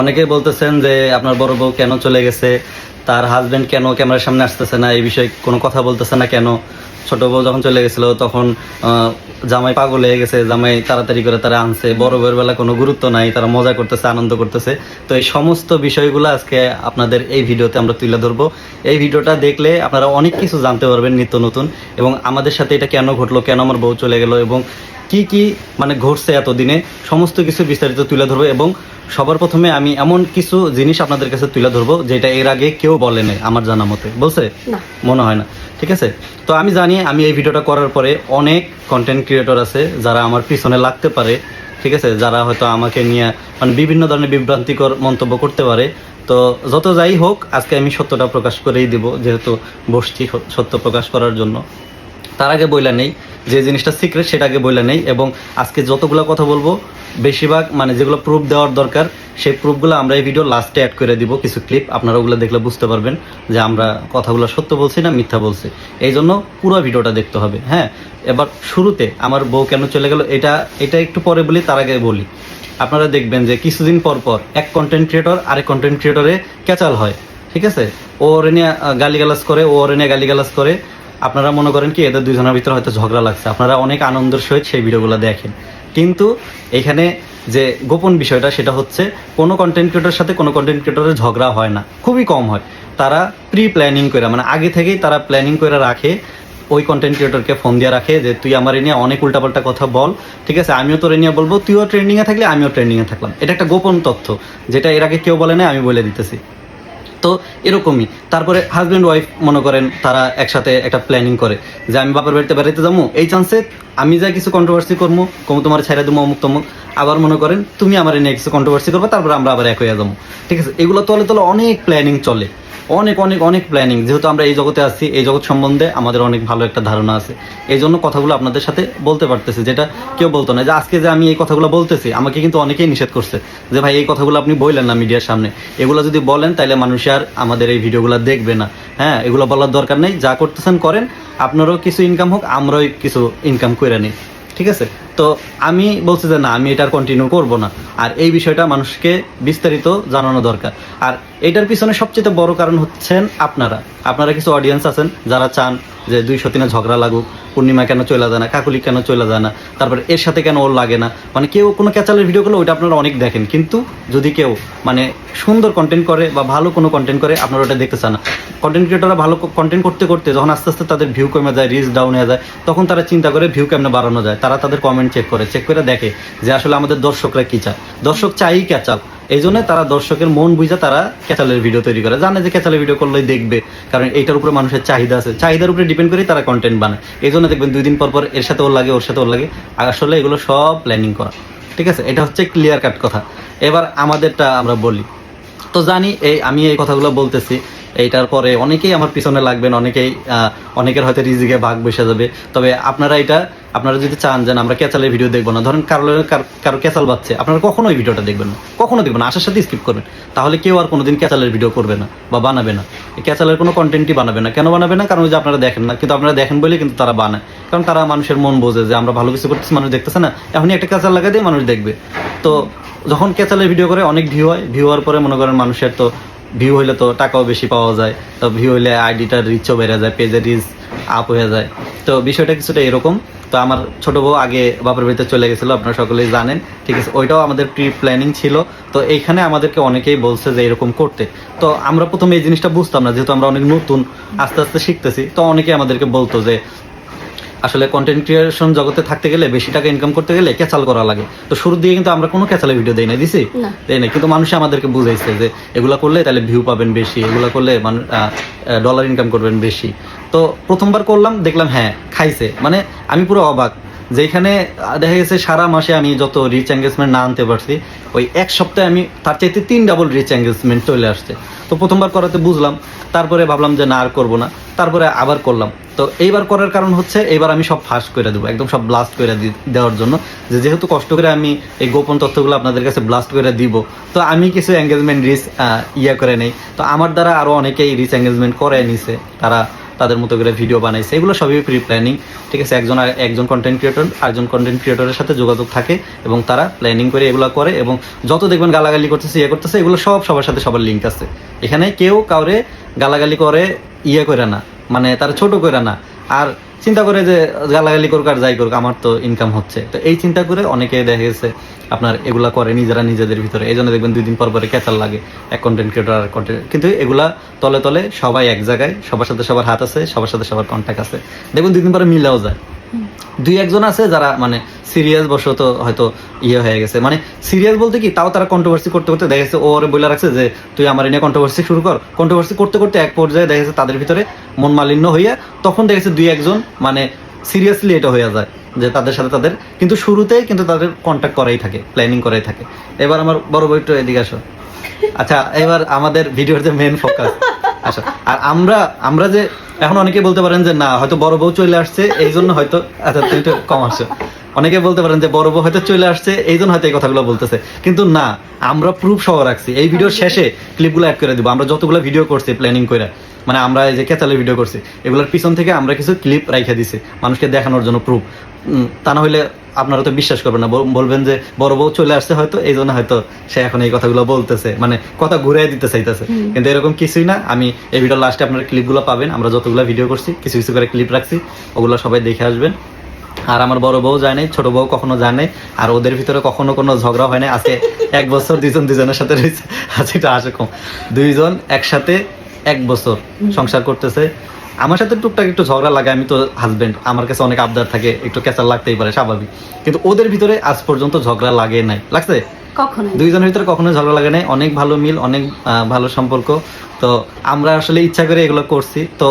অনেকেই বলতেছেন যে আপনার বড় বউ কেন চলে গেছে, তার হাজবেন্ড কেন ক্যামেরার সামনে আসতেছে না, এই বিষয়ে কোনো কথা বলতেছে না কেন। ছোট বউ যখন চলে গেছিল তখন জামাই পাগল হয়ে গেছে, জামাই তাড়াতাড়ি করে তারা আনছে, বড় বউয়ের বেলা কোনো গুরুত্ব নাই, তারা মজা করতেছে, আনন্দ করতেছে। তো এই সমস্ত বিষয়গুলো আজকে আপনাদের এই ভিডিওতে আমরা তুলে ধরবো। এই ভিডিওটা দেখলে আপনারা অনেক কিছু জানতে পারবেন নিত্য নতুন, এবং আমাদের সাথে এটা কেন ঘটলো, কেন আমার বউ চলে গেল, এবং কি কি মানে ঘটছে এতদিনে, সমস্ত কিছু বিস্তারিত তুলে ধরবো। এবং সবার প্রথমে আমি এমন কিছু জিনিস আপনাদের কাছে তুলে ধরবো যেটা এর আগে কেউ বলেনি আমার জানা মতে। বলছে না। মনে হয় না, ঠিক আছে। তো আমি জানি আমি এই ভিডিওটা করার পরে অনেক কন্টেন্ট ক্রিয়েটর আছে যারা আমার পিছনে লাগতে পারে, ঠিক আছে, যারা হয়তো আমাকে নিয়ে মানে বিভিন্ন ধরনের বিভ্রান্তিকর মন্তব্য করতে পারে। তো যত যাই হোক, আজকে আমি সত্যটা প্রকাশ করেই দিব, যেহেতু বসছি সত্য প্রকাশ করার জন্য। তার আগে বইলা নেই যে জিনিসটা সিক্রেট সেটা আগে বইলা নেই, এবং আজকে যতগুলো কথা বলবো বেশিরভাগ মানে যেগুলো প্রুফ দেওয়ার দরকার সেই প্রুফগুলো আমরা এই ভিডিও লাস্টে অ্যাড করে দিব। কিছু ক্লিপ আপনারা ওগুলো দেখলে বুঝতে পারবেন যে আমরা কথাগুলো সত্য বলছি না মিথ্যা বলছি। এই জন্য পুরো ভিডিওটা দেখতে হবে। হ্যাঁ, এবার শুরুতে আমার বউ কেন চলে গেল এটা একটু পরে বলি, তার আগে বলি। আপনারা দেখবেন যে কিছুদিন পর পর এক কন্টেন্ট ক্রিয়েটর আরেক কন্টেন্ট ক্রিয়েটরে ক্যাচাল হয়, ঠিক আছে। ও ওরে নিয়ে গালিগালাজ করে, ও ওরে নিয়ে গালিগালাজ করে। আপনারা মনে করেন কি এদের দুজনের ভিতরে হয়তো ঝগড়া লাগছে, আপনারা অনেক আনন্দের সহিত সেই ভিডিওগুলো দেখেন। কিন্তু এখানে যে গোপন বিষয়টা সেটা হচ্ছে কোনো কন্টেন্ট ক্রিয়েটরের সাথে কোনো কন্টেন্ট ক্রিয়েটরের ঝগড়া হয় না, খুবই কম হয়। তারা প্রি প্ল্যানিং করে মানে আগে থেকেই তারা প্ল্যানিং করে রাখে, ওই কন্টেন্ট ক্রিয়েটরকে ফোন দিয়ে রাখে যে তুই আমার নিয়ে অনেক উল্টাপাল্টা কথা বল, ঠিক আছে, আমিও তোর নিয়ে বলবো, তুইও ট্রেন্ডিংয়ে থাকলে আমিও ট্রেন্ডিংয়ে থাকলাম। এটা একটা গোপন তথ্য যেটা এর আগে কেউ বলে না, আমি বলে দিতেছি। তো এরকমই তারপরে হাজব্যান্ড ওয়াইফ মনে করেন তারা একসাথে একটা প্ল্যানিং করে যে আমি বাপের বাড়িতে বেড়াইতে যাবো, এই চান্সে আমি যা কিছু কন্ট্রোভার্সি করবো, কমু তোমার ছেড়ে দেবো অমুক তমুক। আবার মনে করেন তুমি আমার নিয়ে কিছু কন্ট্রোভার্সি করবো, তারপরে আমরা আবার এক হয়ে যাবো, ঠিক আছে। এগুলো তলে তলে অনেক প্ল্যানিং চলে, অনেক অনেক অনেক প্ল্যানিং। যেহেতু আমরা এই জগতে আছি, এই জগৎ সম্বন্ধে আমাদের অনেক ভালো একটা ধারণা আছে, এই জন্য কথাগুলো আপনাদের সাথে বলতে পারতেছি, যেটা কেউ বলতো না। যে আজকে যে আমি এই কথাগুলো বলতেছি, আমাকে কিন্তু অনেকেই নিষেধ করছে যে ভাই এই কথাগুলো আপনি বললেন না মিডিয়ার সামনে, এগুলো যদি বলেন তাহলে মানুষ আর আমাদের এই ভিডিওগুলো দেখবে না। হ্যাঁ, এগুলো বলার দরকার নেই, যা করতেছেন করেন, আপনারও কিছু ইনকাম হোক, আমরাও কিছু ইনকাম করে নিই, ঠিক আছে। তো আমি বলছি যে না, আমি এটা কন্টিনিউ করব না, আর এই বিষয়টা মানুষকে বিস্তারিত জানানো দরকার। আর এটার পিছনে সবচেয়ে বড় কারণ হচ্ছেন আপনারা কিছু অডিয়েন্স আছেন যারা চান যে 203-এ ঝগড়া লাগুক, পূর্ণিমা কেন চলে যায় না, কাকুলি কেন চলে যায় না, তারপরে এর সাথে কেন ওর লাগে না। মানে কেউ কোনো ক্যাচালের ভিডিও করলে ওইটা আপনারা অনেক দেখেন, কিন্তু যদি কেউ মানে সুন্দর কন্টেন্ট করে বা ভালো কোনো কন্টেন্ট করে আপনারা ওটা দেখতে চান না। কন্টেন্ট ক্রিয়েটররা ভালো কন্টেন্ট করতে করতে যখন আস্তে আস্তে তাদের ভিউ কমে যায়, রিচ ডাউন হয়ে যায়, তখন তারা চিন্তা করে ভিউ কেমনে বাড়ানো যায়। তারা তাদের কমেন্ট চেক করে দেখে যে আসলে আমাদের দর্শকরা কি চায়। দর্শক চাই ক্যাচাল, এই জন্য তারা দর্শকের মন বুঝে তারা ক্যাচালের ভিডিও তৈরি করে, জানে যে ক্যাচালের ভিডিও করলেই দেখবে, কারণ এইটার উপরে মানুষের চাহিদা আছে, চাহিদার উপরে ডিপেন্ড করে তারা কন্টেন্ট বানায়। এই জন্য দেখবেন 2 দিন পর পর এর সাথে ওর লাগে, ওর সাথে ওর লাগে। আর আসলে এগুলো সব প্ল্যানিং করা, ঠিক আছে। এটা হচ্ছে ক্লিয়ার কাট কথা। এবার আমাদেরটা আমরা বলি। তো জানি আমি এই কথাগুলো বলতেছি, এইটার পরে অনেকেই আমার পিছনে লাগবেন, অনেকের হয়তো রিজিকে ভাগ বসে যাবে। তবে আপনারা যদি চান যে আমরা ক্যাচালের ভিডিও দেখবো না, ধরেন কারো ক্যাচাল বাচ্ছে, আপনারা কখনো এই ভিডিওটা দেখবেন না, কখনো দেখবেন না, আসার সাথে স্কিপ করবেন। তাহলে কেউ আর কোনোদিন ক্যাচালের ভিডিও করবে না বা বানাবে না, ক্যাচালের কোনো কন্টেন্টই বানাবে না। কেন বানাবে না? কারণ ওই যে আপনারা দেখেন না, কিন্তু আপনারা দেখেন বলে কিন্তু তারা বানায়, কারণ তারা মানুষের মন বোঝে যে আমরা ভালো কিছু করতেছি, মানুষ দেখতেছে না, এখনই একটা ক্যাচাল লাগাই দিয়ে মানুষ দেখবে। তো যখন ক্যাচালের ভিডিও করে অনেক ভিউ হয়, ভিউ হওয়ার পরে মনে করেন মানুষের তো ভিউ হইলে তো টাকাও বেশি পাওয়া যায়, তো ভিউ হইলে আইডিটার রিচও বেড়ে যায়, পেজের রিচ আপ হয়ে যায়। তো বিষয়টা কিছুটা এরকম। তো আমার ছোট বউ আগে বাপের বাড়িতে চলে গেছিলো, আপনারা সকলেই জানেন, ঠিক আছে। ওইটাও আমাদের প্রি প্ল্যানিং ছিল। তো এইখানে আমাদেরকে অনেকেই বলছে যে এরকম করতে। তো আমরা প্রথমে এই জিনিসটা বুঝতাম না, যেহেতু আমরা অনেক নতুন, আস্তে আস্তে শিখতেছি। তো অনেকেই আমাদেরকে বলতো যে আসলে কন্টেন্ট ক্রিয়েশন জগতে থাকতে গেলে, বেশি টাকা ইনকাম করতে গেলে ক্যাচাল করা লাগে। তো শুরু দিয়ে কিন্তু আমরা কোনো ক্যাচালের ভিডিও দেই না, দিছি দেই না, কিন্তু মানুষ আমাদেরকে বুঝাইছে যে এগুলা করলে তাহলে ভিউ পাবেন বেশি, এগুলা করলে ডলার ইনকাম করবেন বেশি। তো প্রথমবার করলাম, দেখলাম হ্যাঁ খাইছে, মানে আমি পুরো অবাক। যেখানে দেখা গেছে সারা মাসে আমি যত রিচ এঙ্গেজমেন্ট না আনতে পারছি, ওই এক সপ্তাহে আমি তার চাইতে 3 ডাবল রিচ এঙ্গেজমেন্ট চলে আসছে। তো প্রথমবার করাতে বুঝলাম, তারপরে ভাবলাম যে না আর করবো না, তারপরে আবার করলাম। তো এইবার করার কারণ হচ্ছে এইবার আমি সব ফাঁস করে দেবো, একদম সব ব্লাস্ট করে দেওয়ার জন্য। যেহেতু কষ্ট করে আমি এই গোপন তথ্যগুলো আপনাদের কাছে ব্লাস্ট করে দিব, তো আমি কিছু এঙ্গেজমেন্ট রিচ করে নেই। তো আমার দ্বারা আরও অনেকেই রিচ এঙ্গেজমেন্ট করে নিছে, তাদের মতো করে ভিডিও বানাইছে, এগুলো সবই প্রি প্ল্যানিং, ঠিক আছে। একজন কন্টেন্ট ক্রিয়েটর আরেকজন কন্টেন্ট ক্রিয়েটরের সাথে যোগাযোগ থাকে এবং তারা প্ল্যানিং করে এগুলো করে, এবং যত দেখবেন গালাগালি করতেছে করতেছে এগুলো সবার সাথে সবার লিঙ্ক আছে। এখানে কেউ কাউরে গালাগালি করে করে না, মানে তার ছোট করে না, আর চিন্তা করে যে গালাগালি করুক আর যাই করুক আমার তো ইনকাম হচ্ছে, তো এই চিন্তা করে অনেকে দেখা গেছে আপনার এগুলা করে নিজেদের ভিতরে। এই জন্য দেখবেন 2 দিন পর পরে ক্যাচাল লাগে এক কন্টেন্ট ক্রিয়েটর আর কন্টেন্ট, কিন্তু এগুলা তলে তলে সবাই এক জায়গায়, সবার সাথে সবার হাত আছে, সবার সাথে সবার কন্ট্যাক্ট আছে, দেখবেন 2 দিন পরে মিলেও যায়। 2-1 আছে যারা মানে সিরিয়াস বশত হয়তো হয়ে গেছে, মানে সিরিয়াস বলতে কি, তাও তারা কন্ট্রোভার্সি করতে করতে দেখেছে ওরে বলে রাখছে যে তুই আমার নিয়ে কন্ট্রোভার্সি শুরু কর, কন্ট্রোভার্সি করতে করতে এক পর্যায়ে দেখেছে তাদের ভিতরে মন মালিন্য হইয়া তখন দেখেছে 2-1 মানে সিরিয়াসলি এটা হয়ে যায় যে তাদের সাথে তাদের কিন্তু শুরুতেই কিন্তু তাদের কন্ট্যাক্ট করাই থাকে, প্ল্যানিং করাই থাকে। এবার আমার বড় বই একটু এদিকে আসো। আচ্ছা, এবার আমাদের ভিডিওর যে মেন ফোকাস, আচ্ছা, আর আমরা যে এখন অনেকে বলতে পারেন যে না হয়তো বড় বউ চলে আসছে এই জন্য হয়তো, আচ্ছা তুমি একটু কম আসছো, অনেকে বলতে পারেন যে বড় বউ হয়তো চলে আসছে এই জন্য হয়তো এই কথাগুলো বলতেছে, কিন্তু না, আমরা প্রুফ সহ রাখছি। এই ভিডিওর শেষে ক্লিপগুলো অ্যাড করে দিব। আমরা যতগুলো ভিডিও করছি প্ল্যানিং করে, মানে আমরা এই যে কেচালে ভিডিও করছি এগুলোর পিছন থেকে আমরা কিছু ক্লিপ রাইখা দিছি মানুষকে দেখানোর জন্য, প্রুফ। তা না হইলে আপনারা তো বিশ্বাস করবেন না, বলবেন যে বড় বউ চলে আসছে হয়তো এই জন্য হয়তো সে এখন এই কথাগুলো বলতেছে, মানে কথা ঘুরে দিতে চাইতেছে, কিন্তু এরকম কিছুই না। আমি এই ভিডিওর লাস্টে আপনার ক্লিপগুলো পাবেন, আমরা যতগুলো ভিডিও করছি কিছু কিছু করে ক্লিপ রাখছি, ওগুলো সবাই দেখে আসবেন। আর আমার বড় বউ যায় নাই, ছোট বউ কখনো যায় নাই, আর ওদের ভিতরে কখনো কোনো ঝগড়া হয় নাই। আজকে 1 বছর দুজনের সাথে রয়েছে, আজকে এটা আসে কম, 2 জন একসাথে 1 বছর সংসার করতেছে। আমার সাথে টুকটাক একটু ঝগড়া লাগে, আমি তো হাজবেন্ড, আমার কাছে অনেক আবদার থাকে, একটু ক্যাচাল লাগতেই পারে, স্বাভাবিক, কিন্তু ওদের ভিতরে আজ পর্যন্ত ঝগড়া লাগে নাই। লাগছে? কখনো 2 জনের ভিতরে কখনো ঝগড়া লাগে নাই, অনেক ভালো মিল, অনেক ভালো সম্পর্ক। তো আমরা আসলে ইচ্ছা করে এগুলো করছি, তো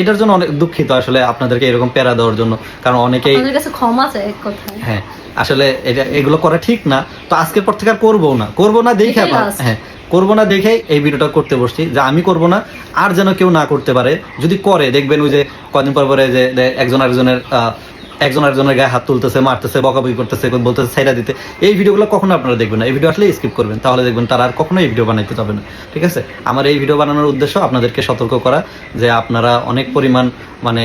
এটার জন্য অনেক দুঃখিত আসলে আপনাদেরকে এরকম প্যারা দেওয়ার জন্য, কারণ অনেকেই আপনাদের কাছে ক্ষমা চাই এক কথায়। হ্যাঁ, আসলে এগুলো করা ঠিক না। তো আজকের পর থেকে আর করবো না দেখে, হ্যাঁ করবো না দেখে এই ভিডিওটা করতে বসছি, যে আমি করবো না আর যেন কেউ না করতে পারে। যদি করে দেখবেন ওই যে কদিন পর পরে যে একজন আরেকজনের গায়ে হাত তুলতেছে, মারতেছে, বকাবকি করতেছে, বলতেছে ছাইরা দিতে, এই ভিডিওগুলো কখনো আপনারা দেখবেন না। এই ভিডিও আসলে স্কিপ করবেন, তাহলে দেখবেন তারা আর কখনো এই ভিডিও বানাইতে যাবে না, ঠিক আছে। আমার এই ভিডিও বানানোর উদ্দেশ্য আপনাদেরকে সতর্ক করা, যে আপনারা অনেক পরিমাণ মানে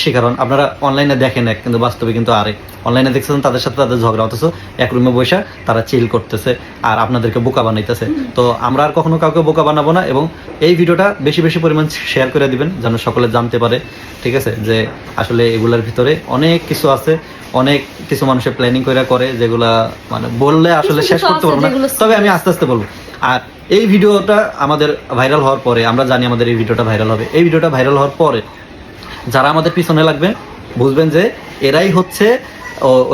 শিকার হন। আপনারা অনলাইনে দেখেন এক, কিন্তু বাস্তবে কিন্তু আরেক। অনলাইনে দেখছেন তাদের সাথে তাদের ঝগড়া, অথচ এক রুমে বসে তারা চিল করতেছে আর আপনাদেরকে বোকা বানাইতেছে। তো আমরা আর কখনো কাউকে বোকা বানাবো না, এবং এই ভিডিওটা বেশি বেশি পরিমাণ শেয়ার করে দিবেন যেন সকলে জানতে পারে, ঠিক আছে, যে আসলে এগুলার ভিতরে অনেক কিছু আছে, অনেক কিছু মানুষের প্ল্যানিং করে যেগুলা মানে বললে আসলে শেষ করতে পারবো না, তবে আমি আস্তে আস্তে বলবো। আর এই ভিডিওটা আমাদের ভাইরাল হওয়ার পরে, আমরা জানি আমাদের এই ভিডিওটা ভাইরাল হবে, এই ভিডিওটা ভাইরাল হওয়ার পরে যারা আমাদের পিছনে লাগবে বুঝবেন যে এরাই হচ্ছে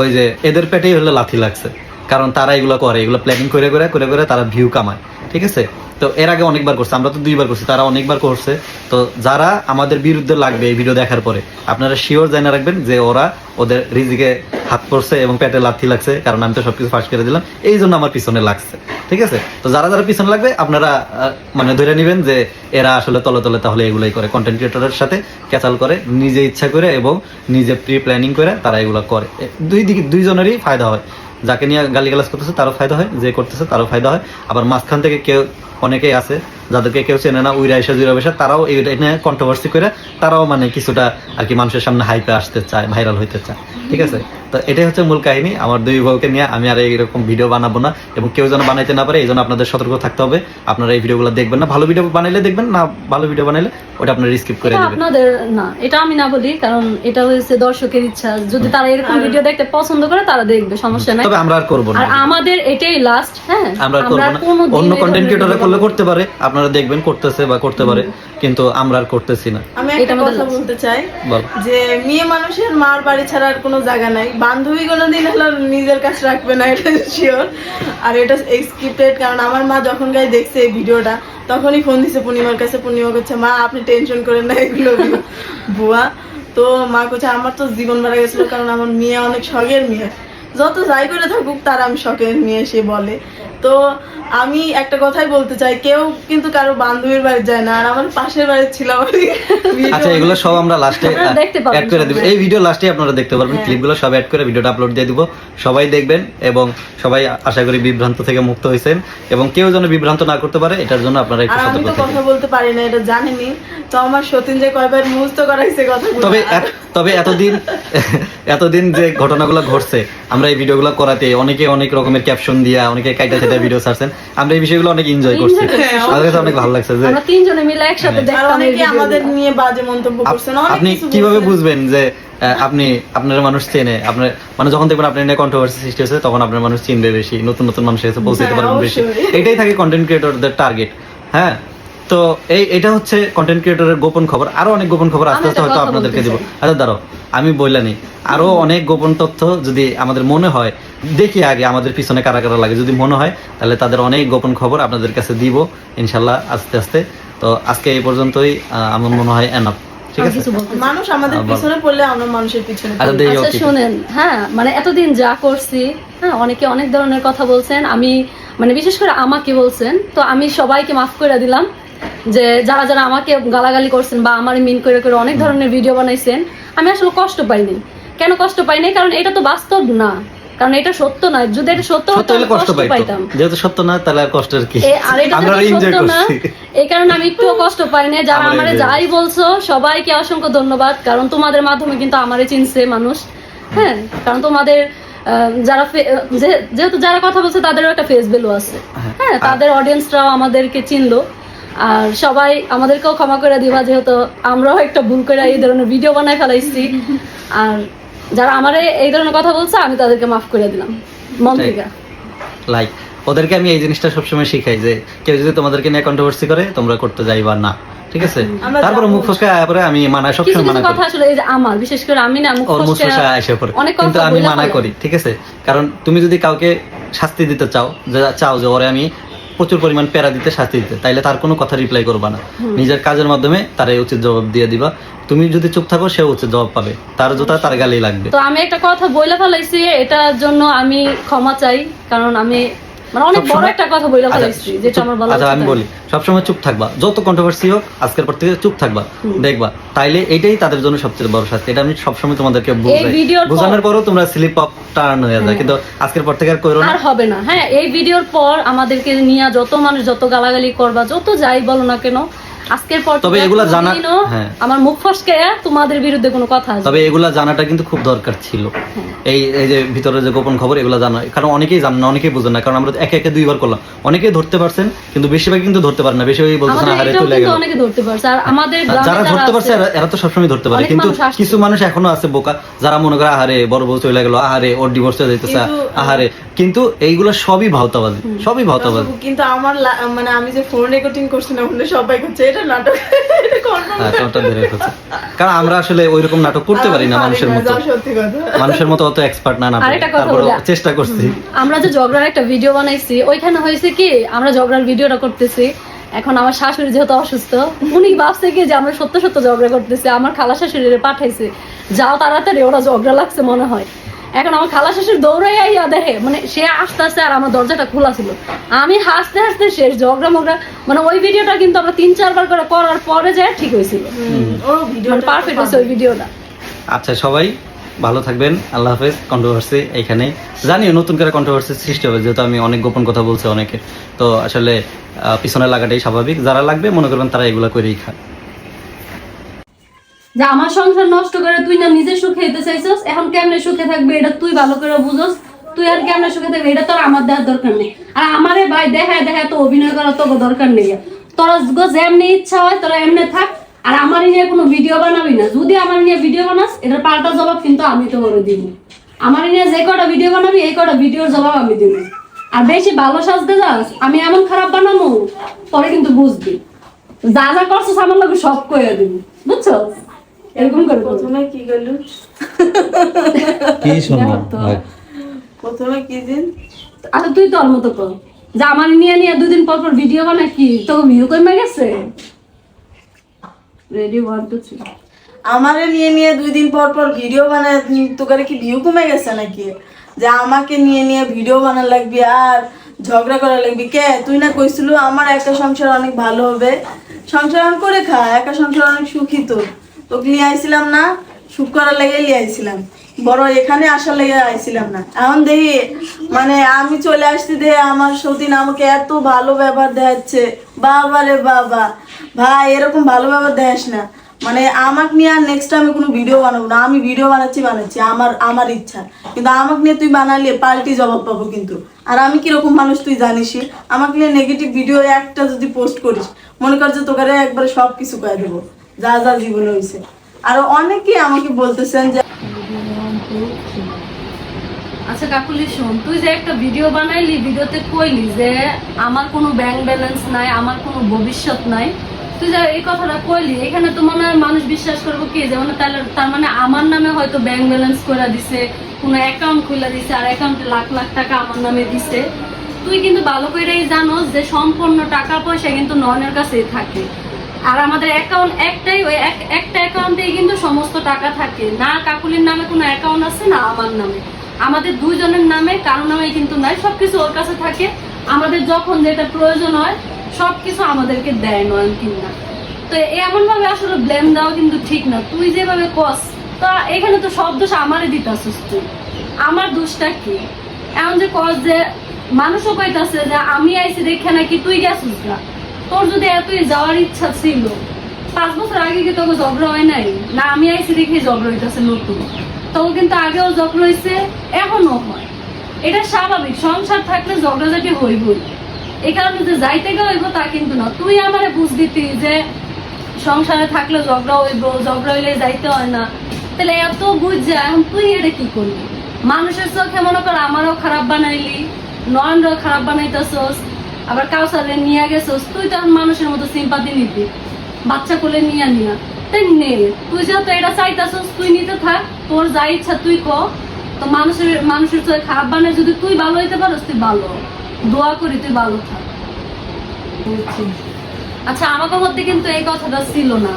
ওই যে এদের পেটেই হলে লাথি লাগছে, কারণ তারা এগুলো করে, এগুলো প্ল্যানিং করে তারা ভিউ কামায়, ঠিক আছে। তো এর আগে অনেকবার করছে, আমরা তো 2বার করছি, তারা অনেকবার করছে। তো যারা আমাদের বিরুদ্ধে লাগবে এই ভিডিও দেখার পরে, আপনারা শিওর জানা রাখবেন যে ওরা ওদের রিজিকে হাত পড়ছে এবং পেটে লাথি লাগছে, কারণ আমি তো সবকিছু ফাঁস করে দিলাম, এই জন্য আমার পিছনে লাগছে, ঠিক আছে। তো যারা পিছনে লাগবে আপনারা মানে ধরে নেবেন যে এরা আসলে তলে তাহলে এগুলাই করে, কন্টেন্ট ক্রিয়েটরের সাথে ক্যাচাল করে, নিজে ইচ্ছা করে এবং নিজে প্রি প্ল্যানিং করে তারা এগুলো করে। 2 জনেরই ফায়দা হয়, যাকে নিয়ে গালিগালাজ করতেছে তারও ফায়দা হয়, যে করতেছে তারও ফায়দা হয়। আবার মাঝখান থেকে অনেকেই আছে যাদেরকে কেউ চেনে না, উইরা এসে জুড়ে বসে, তারাও এই নিয়ে কন্ট্রোভার্সি করে তারাও মানে কিছুটা আর কি মানুষের সামনে হাইপে আসতে চায়, ভাইরাল হইতে চায়, ঠিক আছে। তো এটাই হচ্ছে মূল কাহিনী। আমার 2 বউকে নিয়ে আমি আর এইরকম ভিডিও বানাবো না, এবং কেউ যেন বানাইতে না পারে, এই জন্য আপনাদের সতর্ক থাকতে হবে। আপনারা এই ভিডিওগুলো দেখবেন না, ভালো ভিডিও বানাইলে দেখবেন, না ভালো ভিডিও বানাইলে ওটা আপনারা স্কিপ করে দিবেন। আপনাদের না, এটা আমি না বলি, কারণ এটা হচ্ছে দর্শকের ইচ্ছা, যদি তারা এরকম ভিডিও দেখতে পছন্দ করে তারা দেখবে, সমস্যা নাই। তবে আমরা আর করব না, আর আমাদের এটাই লাস্ট। হ্যাঁ, আমরা করব না। অন্য কন্টেন্ট ক্রিয়েটররা করতে পারে, আপনারা দেখবেন করতেছে বা করতে পারে, কিন্তু আমরা আর করতেছি না। আমি একটা কথা বলতে চাই যে মেয়ে মানুষের মার বাড়ি ছাড়া আর কোনো জায়গা নাই। বান্ধবী কোনোদিন হলো নিজের কাছে রাখবে না, এটা শিওর। আর এটা স্ক্রিপ্টেড, কারণ আমার মা যখন গায়ে দেখছে এই ভিডিওটা তখনই ফোন দিছে পূর্ণিমার কাছে। পূর্ণিমা করছে মা আপনি টেনশন করেন না, এগুলো বুয়া। তো মা করছে আমার তো জীবন মারা গেছিল, কারণ আমার মেয়ে অনেক শখের মেয়ে, যত যাই করে থাকুক তার আমি শখের মেয়ে সে বলে। তো আমি একটা কথাই বলতে চাই, কেউ কিন্তু কারো বান্ধবীর বাড়ি যায় না, আর আমার পাশের বাড়ি ছিল আচ্ছা এগুলো সব আমরা লাস্টে আপনারা দেখতে পাবেন অ্যাড করে দিব, এই ভিডিও লাস্টে আপনারা দেখতে পারবেন, ক্লিপগুলো সব অ্যাড করে ভিডিওটা আপলোড দিয়ে দিব, সবাই দেখবেন এবং সবাই আশা করি বিভ্রান্ত থেকে মুক্ত হয়েছেন এবং কেউ যেন বিভ্রান্ত না করতে পারে এটার জন্য আপনারা একটু আর আমি সতর্ক তো থাকবেন। কথা বলতে পারি না, এটা জানেনি, তো আমার সতীন যে কয়বার মুহূর্ত করাইছে কথা। তবে এতদিন যে ঘটনাগুলো ঘটছে আমরা এই ভিডিওগুলো করাতে অনেকে অনেক রকমের ক্যাপশন দিয়া অনেকে কাইটা সেটা ভিডিও ছাড়ছেন, আমরা এই বিষয়গুলো অনেক এনজয় করছি, আমাদের কাছে অনেক ভালো লাগছে যে আমরা তিনজনে মিলে একসাথে আর দেখতাম এই অনেকে ভিডিওগুলো। আমাদের নিয়ে বাজে মন্তব্য করছেন, অনেক আপনি কিছু কিভাবে বলছেন। বুঝবেন যে আপনি আপনার মানুষ চেনে, আপনার মানে যখন দেখবেন আপনার নিয়ে কন্ট্রোভার্সি সৃষ্টি হচ্ছে তখন আপনার মানুষ চিনবে বেশি, নতুন নতুন মানুষের কাছে পৌঁছাতে পারবেন বেশি, অবশ্যই। এটাই থাকে কন্টেন্ট ক্রিয়েটরদের টার্গেট। হ্যাঁ, তো এটা হচ্ছে কন্টেন্ট ক্রিয়েটরের গোপন খবর, আরো অনেক গোপন খবর আস্তে আমি আস্তে একটা হয়তো কথা আপনাদেরকে বলতে দিব। চাই। আচ্ছা দাঁড়াও, আমি বললানি আরো অনেক গোপন তথ্য যদি আমাদের মনে হয়, দেখি আগে আমাদের পিছনে কারা কারা লাগে, যদি মনে হয় তাহলে তাদের অনেক গোপন খবর আপনাদের কাছে দিব ইনশাল্লাহ আস্তে আস্তে। তো আজকে এই পর্যন্তই, আমার মনে হয় এনাফ, ঠিক আর আছে? কিছু বলতে চাই। মানুষ আমাদের পিছনে পড়লে আমরা মানুষের পিছনে আচ্ছা, পড়ি। দেখি আচ্ছা ওকে। শুনেন, হ্যাঁ মানে এতদিন যা করছি, হ্যাঁ অনেকে অনেক ধরনের কথা বলছেন, আমি মানে বিশেষ করে আমাকে বলছেন, তো আমি সবাইকে মাফ করে দিলাম, যে যারা যারা আমাকে গালাগালি করছেন বা আমার মিন করে করে অনেক ধরনের ভিডিও বানাইছেন, আমি আসলে কষ্ট পাইনি। কেন কষ্ট পাইনি? কারণ এটা তো বাস্তব না, কারণ এটা সত্য না। যদি এটা সত্য সত্য হতো হলে আমি কষ্ট পাইতাম, যেহেতু সত্য না তাহলে আর কষ্টের কি, আর এটা আমরা যদি এনজয় সত্য না, করছি। এই কারণে আমি একটুও কষ্ট পাই না। যারা আমরা আমারে enjoy যাই বলছো সবাইকে অসংখ্য ধন্যবাদ, কারণ তোমাদের মাধ্যমে কিন্তু আমারে চিনছে মানুষ। হ্যাঁ, কারণ তোমাদের যারা যেহেতু যারা কথা বলছে তাদেরও একটা ফেস ভ্যালু আছে, হ্যাঁ তাদের অডিয়েন্সরাও আমাদেরকে চিনলো। আর সবাই আমাদেরকেও ক্ষমা করে দিবা, যেহেতু আমরাও একটা ভুল করে এই ধরনের ভিডিও বানায় ফেলাইছি। আর যারা আমারে এই ধরনের কথা বলছে আমি তাদেরকে মাফ করে দিলাম মন থেকে। লাইক ওদেরকে আমি এই জিনিসটা সবসময় শিখাই যে কেউ যদি তোমাদেরকে নিয়ে কন্ট্রোভার্সি করে তোমরা করতে যাইবা না, ঠিক আছে? আমরা তারপরে যাবো। মুখ ফসকে আয়া পরে আমি মানা কিছু সবসময় কিছু মানা কথা করি, আসলে এই যে আমার বিশেষ করে আমি না মুখ ওর মুখ ফসকে ফসকে আইসা পরে, অনেক কিন্তু কথা আমি বলে মানা ফেলাই। করি, ঠিক আছে? কারণ তুমি যদি কাউকে শাস্তি দিতে চাও যে ওরে আমি প্রচুর পরিমাণ প্যারা দিতে শাস্তি দিতে, তাইলে তার কোনো কথা রিপ্লাই করবা না, নিজের কাজের মাধ্যমে তার এই উচিত জবাব দিয়ে দিবা। তুমি যদি চুপ থাকো সে উচিত জবাব পাবে, তার জুতা তার গালি লাগবে। তো আমি একটা কথা বলে ফেলাইছি, এটার জন্য আমি ক্ষমা চাই, কারণ আমি মানে অনেক বড় সবসময়- একটা কথা বলে আচ্ছা, ফেলাইছি যেটা আমার বলা আচ্ছা উচিত আমি হয়নি। বলি সবসময় চুপ থাকবা, যত কন্ট্রোভার্সি হোক আজকের পর থেকে চুপ থাকবা, দেখবা তাইলে এটাই তাদের জন্য সবচেয়ে বড় শাস্তি। এটা আমি সবসময় তোমাদেরকে ভিডিওর পর- বোঝানোর পরও তোমরা স্লিপ অফ টার্ন হয়ে যায়, কিন্তু আজকের পর থেকে আর কইরো না। আর হবে না। হ্যাঁ, এই ভিডিওর পর আমাদেরকে নিয়ে যত মানুষ যত গালাগালি করবা, যত যাই বলো না কেন, আজকের পর তবে থেকে এগুলা জানা- কোনোদিনও হ্যাঁ। আমার মুখ ফসকে তোমাদের বিরুদ্ধে কোনো কথা আসবে তবে এগুলা জানাটা কিন্তু খুব দরকার ছিল, এই এই যে ভিতরে যে গোপন খবর এগুলা জানা, কারণ অনেকেই জানে না, অনেকেই বুঝে না, কারণ আমরা একে একে দুইবার করলাম, অনেকেই ধরতে পারছেন কিন্তু বেশিরভাগ কিন্তু ধরতে পারে না, বেশিরভাগই বলতেছে না আমাদের হারে এটাও চলে কিন্তু গেল। অনেকে ধরতে পারছে, আর আমাদের গ্রামে যারা ধরতে পারছে এরা তো সবসময় ধরতে পারে, অনেক কিন্তু মানুষ আসছে। কিছু মানুষ এখনো আছে বোকা, যারা মনে করে আহারে বড় বউ চলে গেল, আহারে ওর ডিভোর্স হয়ে যাইতেছে, কিন্তু- আহারে, কিন্তু এইগুলো সবই ভাওতাবাজি, সবই ভাওতাবাজি। কিন্তু আমার মানে আমি যে ফোন রেকর্ডিং করছি না, ওখানে সবাই করছে এটা নাটক, এটা confirm হ্যাঁ, তোরটা ধরে রেখেছে। কারণ আমরা আসলে ওইরকম নাটক করতে পারি না আমি মানুষের না, মতো, যা সত্যি কথা। মানুষের মতো অত এক্সপার্ট না, আরেকটা কথা তারপরে বলি। চেষ্টা করছি। আমরা যে ঝগড়ার একটা ভিডিও বানাইছি, ওইখানে হয়েছে কি, আমরা ঝগড়ার ভিডিওটা করতেছি, এখন আমার শাশুড়ি যেহেতু অসুস্থ, উনি ভাবছে কি যে আমরা সত্য সত্য ঝগড়া করতেছি, আমার খালা শাশুড়িরে পাঠাইছে, যাও তাড়াতাড়ি ওরা ঝগড়া লাগছে মনে হয়। এখন আমার খালা শাশুড়ি দৌড়াই আইয়া দেখে, মানে সে আসতে আসতে আর আমার দরজাটা খোলা ছিল, আমি হাসতে হাসতে শেষ ঝগড়া মগড়া, মানে ওই ভিডিওটা কিন্তু আমরা 3-4 বার করে করার পরে যায় ঠিক হয়েছিল, ওর ভিডিও মানে পারফেক্ট হয়েছে ওই ভিডিওটা। আচ্ছা সবাই ভালো থাকবেন, আল্লাহ হাফেজ। কন্ট্রোভার্সি এইখানে জানিও নতুন করে কন্ট্রোভার্সি সৃষ্টি হবে, যেহেতু আমি অনেক গোপন কথা বলছি অনেকে, তো আসলে পিছনে লাগাটাই স্বাভাবিক, যারা লাগবে মনে করবেন তারা এগুলা করেই খায়। যে আমার সংসার নষ্ট করে তুই না নিজে সুখে হইতে চাইছস, এখন কেমনে সুখে থাকবে এটা তুই ভালো করে বুঝস, তুই আর কেমনে সুখে থাকবে এটা তোর আমার দেওয়ার দরকার নেই। আর আমারে ভাই দেখায় দেখায় তো অভিনয় করার তো দরকার নেই, তোরা যেমনি ইচ্ছা হয় তোরা এমনি থাক, আর আমার নিয়ে কোনো ভিডিও বানাবি না। যদি আমার নিয়ে ভিডিও বানাস এটার পাল্টা জবাব কিন্তু আমি তো করে দিব। আমার নিয়ে যে কটা ভিডিও বানাবি এই কটা ভিডিওর জবাব আমি দিব। আর বেশি ভালো সাজতে যাস, আমি এমন খারাপ বানাবো পরে কিন্তু বুঝবি, যা যা করছিস আমার লোক সব কইয়া দিবি, বুঝছো? এরকম করে বলবো। প্রথমে কি গেলু, কি শুনলাম প্রথমে কি দিন আচ্ছা তুই তোর মতো কর, যে আমার নিয়ে নিয়ে 2 দিন পর পর ভিডিও বানায় কি তো ভিউ কমে গেছে? রেডি 1 2 3। আমারে নিয়ে নিয়ে 2 দিন পর পর ভিডিও বানায়, তোকারে কি ভিউ কমে গেছে নাকি? যে আমাকে নিয়ে নিয়ে ভিডিও বানানো লাগবে, আর ঝগড়া করা লাগবে কে? তুই না কইছিল আমার একা সংসার অনেক ভালো হবে, সংসার আমি করে খা, একা সংসার অনেক সুখী। তোকে নিয়ে আইছিলাম না, সুখ করার লেগে নিয়ে আইছিলাম, বড় এখানে আসার লেগে আইছিলাম না। এখন দেখি মানে আমি চলে আসছি দেখে আমার সতীন আমাকে এত ভালো ব্যবহার দেখাচ্ছে। বাবা রে বাবা, ভাই এরকম ভালো ব্যবহার দেখাস না। মানে আমাকে নিয়ে আর নেক্সট টাইমে কোনো ভিডিও বানাবো না। আমি ভিডিও বানাচ্ছি আমার ইচ্ছা, কিন্তু আমাকে নিয়ে তুই বানালে পাল্টি জবাব পাবো কিন্তু। আর আমি কিরকম মানুষ তুই জানিসই, আমাকে নিয়ে নেগেটিভ ভিডিও একটা যদি পোস্ট করিস, মনে কর যে তোকে একবারে সব কিছু করে দেবো, যা যা জীবনে হয়েছে। আর অনেকেই আমাকে বলতেছেন যে আচ্ছা কাকুলি শোন, তুই যে একটা ভিডিও বানাইলি, ভিডিওতে কইলি যে আমার কোনো ব্যাংক ব্যালেন্স নাই, আমার কোনো ভবিষ্যৎ নাই, তুই যে এই কথাটা কইলি, এখানে তো মনে হয় মানুষ বিশ্বাস করবো কি যে মানে তার মানে আমার নামে হয়তো ব্যাংক ব্যালেন্স করে দিছে, কোনো অ্যাকাউন্ট খুলে দিছে, আর অ্যাকাউন্টে লাখ লাখ টাকা আমার নামে দিছে। তুই কিন্তু ভালো করেই জানোস যে সম্পূর্ণ টাকা পয়সা কিন্তু নয়নের কাছেই থাকে। আর আমাদের অ্যাকাউন্ট একটাই, ওই একটা অ্যাকাউন্টেই কিন্তু সমস্ত টাকা থাকে, না কাকুলির নামে কোনো অ্যাকাউন্ট আছে না আমার নামে। আমাদের দুইজনের নামে, কারোর নামে কিন্তু নাই, সবকিছু ওর কাছে থাকে। আমাদের যখন যেটা প্রয়োজন হয় সবকিছু আমাদেরকে দেয় নয়ন কিনা। তো এমন ভাবে আসলে ব্লেম দেওয়া কিন্তু ঠিক না। তুই যেভাবে কস, তা এখানে তো সব দোষ আমারই দিতাছিস তুই। আমার দোষটা কি? এমন যে কস যে মানুষও কইতাছে যে আমি আইছি দেখে নাকি তুই গেছিস না। তোর যদি এতই যাওয়ার ইচ্ছা ছিল, 5 বছর আগে কি তোকে ঝগড়া হয় নাই? না আমি আইছি দেখে ঝগড়া হইতেছে নতুন? তোকে কিন্তু আগেও ঝগড়া হয়েছে, এখনো হয়। এটা স্বাভাবিক, সংসার থাকলে ঝগড়াঝাটি হইবই। এই কারণে যে যাইতে গেলে হইব তা কিন্তু না। তুই আমারে বুঝ দিতি যে সংসারে থাকলে ঝগড়া হইব, ঝগড়া হইলে যাইতে হয় না, তাহলে এত বুঝ যায়। এখন তুই এটা কি করলি? মানুষের চোখে মনে কর আমারও খারাপ বানাইলি, নয়নরাও খারাপ বানাইতেছস, আবার কাউসারে নিয়ে গেছস। তুই তো এখন মানুষের মতো সিম্পাতি নিবি, বাচ্চা কোলে নিয়ে তাই নে। তুই যেহেতু এটা চাইতেছস, তুই নিতে থাক, তোর যা ইচ্ছা তুই ক। তো মানুষের চোখে খারাপ বানায় যদি তুই ভালো হইতে পারস, তুই ভালো, দোয়া করি তুই ভালো থাক। আচ্ছা আমাকে মধ্যে কিন্তু এই কথাটা ছিল না,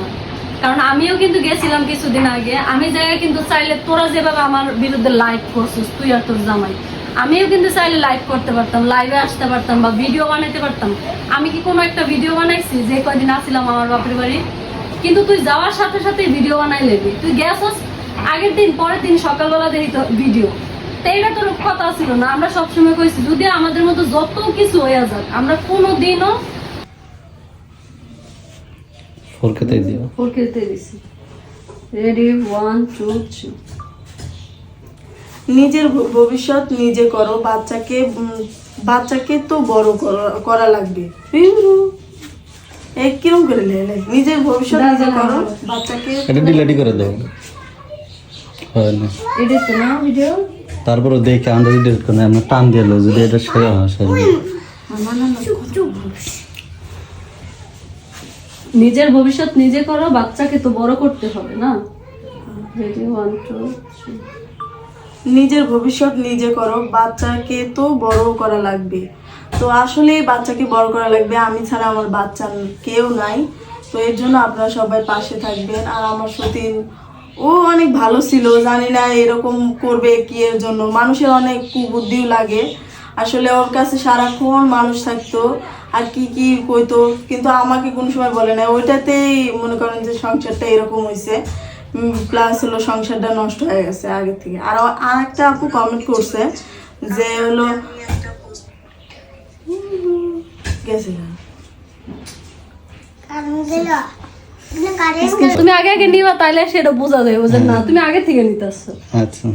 কারণ আমিও কিন্তু গেছিলাম কিছুদিন আগে। আমি জায়গায় কিন্তু চাইলে তোরা যেভাবে আমার বিরুদ্ধে লাইভ করছিস, তুই আর তোর জামাই, আমিও কিন্তু চাইলে লাইভ করতে পারতাম, লাইভে আসতে পারতাম বা ভিডিও বানাইতে পারতাম। আমি কি কোনো একটা ভিডিও বানাইছি যে কয়দিন আসছিলাম আমার বাপের বাড়ি? কিন্তু তুই যাওয়ার সাথে সাথে ভিডিও বানাই লেবি। তুই গেছস আগের দিন, পরের দিন সকালবেলা দেখি তো ভিডিও। তো এটা তোর কথা ছিল না। আমরা সবসময় কইছি যদি আমাদের মতো যত কিছু হয়ে যাক, আমরা কোনোদিনও ফোরকেতে দিছি। রেডি, 1 2 3। নিজের ভবিষ্যৎ নিজে করো, বাচ্চাকে তো বড় করা লাগবে। কিরম করে নিজের ভবিষ্যৎ নিজে করো, বাচ্চাকে এটা ডিলিট করে দাও। হয় না এডিট তো না ভিডিও, তারপরে দেখে আমরা ডিলিট করে আমরা টান দিয়ে লো যদি এটা সেরা হয় সেরা। নিজের ভবিষ্যৎ নিজে করো, বাচ্চাকে তো বড় করতে হবে না। রেডি, 1 2 3। নিজের ভবিষ্যৎ নিজে করো, বাচ্চাকে তো বড় করা লাগবে। তো আসলে বাচ্চাকে বড় করা লাগবে, আমি ছাড়া আমার বাচ্চা কেউ নাই। তো এর জন্য আপনারা সবাই পাশে থাকবেন। আর আমার সতীন ও অনেক ভালো ছিল, জানি না এরকম করবে কি এর জন্য। মানুষের অনেক কুবুদ্ধিও লাগে, আসলে ওর কাছে সারাক্ষণ মানুষ থাকতো আর কি কি কইতো, কিন্তু আমাকে কোনো সময় বলে না। ওইটাতেই মনে করেন যে সংসারটা এরকম হয়েছে, প্লাস হলো সংসারটা নষ্ট হয়ে গেছে আগে থেকে। আর একটা আপু কমেন্ট করছে যে হলো তুমি আগে আগে নিবা, তাইলে সেটা বোঝা যায় যে না তুমি আগে থেকে নিতেছো। আচ্ছা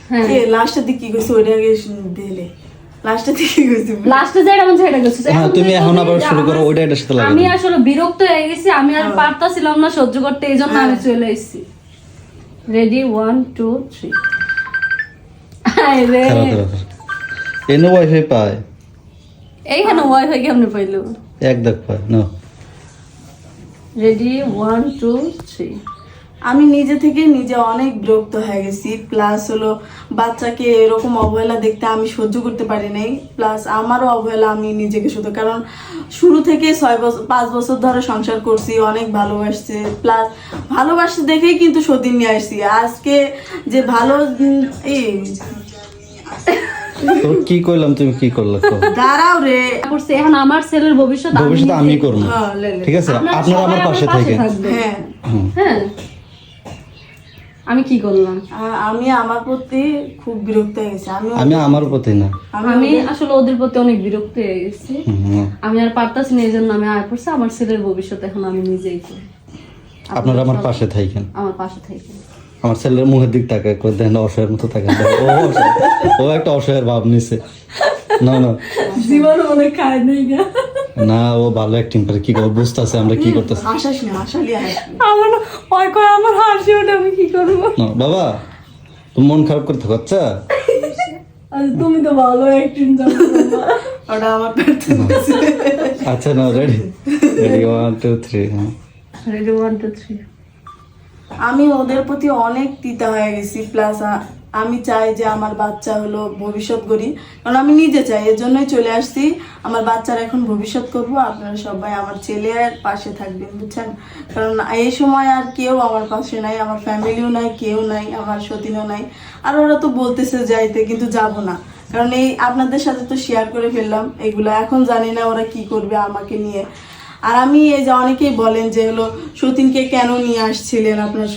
হ্যাঁ, লাস্টের দিকে কি কইছো ওইটা আগে দিলে। লাস্টের দিকে কি কইছো, লাস্টে যাই আমি ছেড়ে গেছি। হ্যাঁ তুমি এখন আবার শুরু করো, ওইটা এটার সাথে লাগাও। আমি আসলে বিরক্ত হয়ে গেছি, আমি আর পারতাছিলাম না সহ্য করতে, এইজন্য আমি চলে এসেছি। রেডি, 1 2 3। আরে এনে ওয়াইফাই পায়, এইখানে ওয়াইফাই কেমনে পাইলো? এক দেখ পায় না। রেডি, 1 2 3। আমি নিজে থেকে নিজে অনেক বিরক্ত হয়ে গেছি। প্লাস হলো বাচ্চাকে এরকম অবহেলা দেখতে আমি সহ্য করতে পারি নাই। প্লাস আমারও অবহেলা আমি নিজেকে শুধু, কারণ শুরু থেকে 5 বছর ধরে সংসার করছি, অনেক ভালোবাসছে। প্লাস ভালোবাসতে দেখেই কিন্তু সতীন নিয়ে আসছি। আজকে যে ভালো তোর কি কইলাম, তুমি কি করলা? দাঁড়াও রে। করছে এখন আমার ছেলের ভবিষ্যৎ ভবিষ্যতে আমি নিজে- করবো, হ্যাঁ, লে, লে। ঠিক আছে? আপনারা আপনারা আমার সবাই পাশে থাকেন। থাকবেন। হ্যাঁ, হ্যাঁ, আমি কি করলাম? আমি আমার প্রতি খুব বিরক্ত হয়ে গেছি। আমি আমার প্রতি না। আমি আসলে ওদের প্রতি অনেক বিরক্ত হয়ে গেছি। হুম, আমি আর পারতাছি না, এই জন্য আমি আয় পড়ছি। আমার ছেলের ভবিষ্যৎ এখন আমি নিজেই করি। আপনারা আমার পাশে থাকেন। আমার পাশে থাকি। আমার ছেলের মুখের দিক তাকায় করে দেখেন, অসহায়ের মতো তাকায়। ও অসহায়। ও একটা অসহায়ের ভাব নিছে। না না জীবন অনেক খায় নেই গা। না, ও ভালো অ্যাক্টিং করে, কি করবো বুঝতেছে আমরা কি করতেছি। হাসাস না, হাসালি হাসবি। আমার ওই কয় আমার হাসি ওটা আমি কি করবো? না বাবা, তুমি মন খারাপ করে থাকো, আচ্ছা? তুমি তো ভালো অ্যাক্টিং জানো। ওটা আমার করতে দিছে। আচ্ছা না, রেডি রেডি 1 2 3। হ্যাঁ, রেডি 1 2 3। আমি ওদের প্রতি অনেক তিতা হয়ে গেছি। প্লাস আমি চাই যে আমার বাচ্চা হলো ভবিষ্যৎ গড়ি, কারণ আমি নিজে চাই, এর জন্যই চলে আসছি। আমার বাচ্চার এখন ভবিষ্যৎ করব। আপনারা সবাই আমার ছেলের পাশে থাকবেন, বুঝছেন? কারণ এই সময় আর কেউ আমার পাশে নাই, আমার ফ্যামিলিও নাই, কেউ নাই, আমার সতীনও নাই। আর ওরা তো বলতেছে যাইতে, কিন্তু যাব না, কারণ এই আপনাদের সাথে তো শেয়ার করে ফেললাম এগুলো। এখন জানি না ওরা কি করবে আমাকে নিয়ে। আর আমি এই যে অনেকেই বলেন যে হলো সতীনকে কেন নিয়ে আসছিলেন, আপনার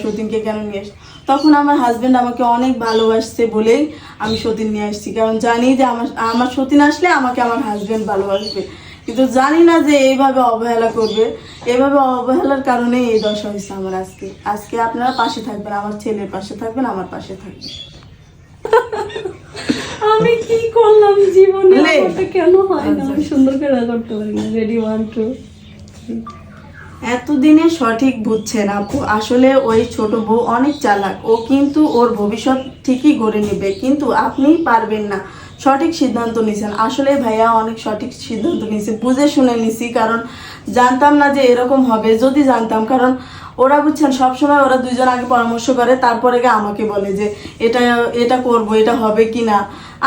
সতীনকে কেন নিয়ে আস, তখন আমার হাজবেন্ড আমাকে অনেক ভালোবাসছে বলেই আমি সতীন নিয়ে আসছি। কারণ জানি যে আমার সতীন আসলে আমাকে আমার হাজবেন্ড ভালোবাসবে, কিন্তু জানি না যে এইভাবে অবহেলা করবে। এইভাবে অবহেলার কারণে এই দশা হয়েছে আমার আজকে। আজকে আপনারা পাশে থাকবেন, আমার ছেলের পাশে থাকবেন, আমার পাশে থাকবেন। আমি কি করলাম জীবনে? লে। আমারটা কেন হয় না? আমি সুন্দর করে করতে পারি না। রেডি 1 2 3। এতদিনে সঠিক বুঝছেন আপু, আসলে ওই ছোট বউ অনেক চালাক। ও কিন্তু ওর ভবিষ্যৎ ঠিকই গড়ে নেবে, কিন্তু আপনি পারবেন না। সঠিক সিদ্ধান্ত নিছেন। আসলে ভাইয়া অনেক সঠিক সিদ্ধান্ত নিছে, বুঝে শুনে নিছি। কারণ জানতাম না যে এরকম হবে। যদি জানতাম, কারণ ওরা বুঝছেন সবসময় ওরা দুইজন আগে পরামর্শ করে, তারপরে গিয়ে আমাকে বলে যে এটা এটা করব, এটা হবে কি না।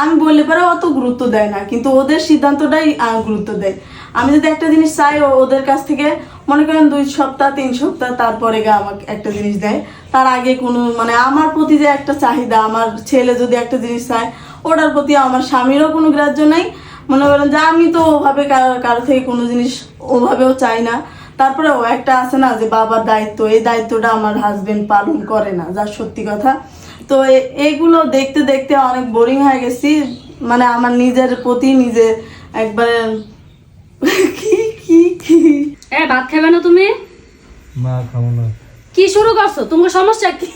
আমি বললে পরে অত গুরুত্ব দেয় না, কিন্তু ওদের সিদ্ধান্তটাই গুরুত্ব দেয়। আমি যদি একটা জিনিস চাই, ওদের কাছ থেকে মনে করেন 2 সপ্তাহ 3 সপ্তাহ তারপরে গিয়ে আমাকে একটা জিনিস দেয়। তার আগে কোনো মানে আমার প্রতি যে একটা চাহিদা, আমার ছেলে যদি একটা জিনিস চায়, ওটার প্রতি আমার স্বামীরও কোনো গ্রাহ্য নেই। মনে করেন যে আমি তো ওভাবে কারো থেকে কোনো জিনিস ওভাবেও চাই না। তারপরে ও একটা আছে না যে বাবার দায়িত্ব, এই দায়িত্বটা আমার হাজবেন্ড পালন করে না, যা সত্যি কথা। তো এইগুলো দেখতে দেখতে অনেক বোরিং হয়ে গেছি। মানে আমার নিজের প্রতি নিজে একবারে কি কি কি এ ভাত খাবে না তুমি? মা খাবো না। কি শুরু করছো? তোমার সমস্যা কি?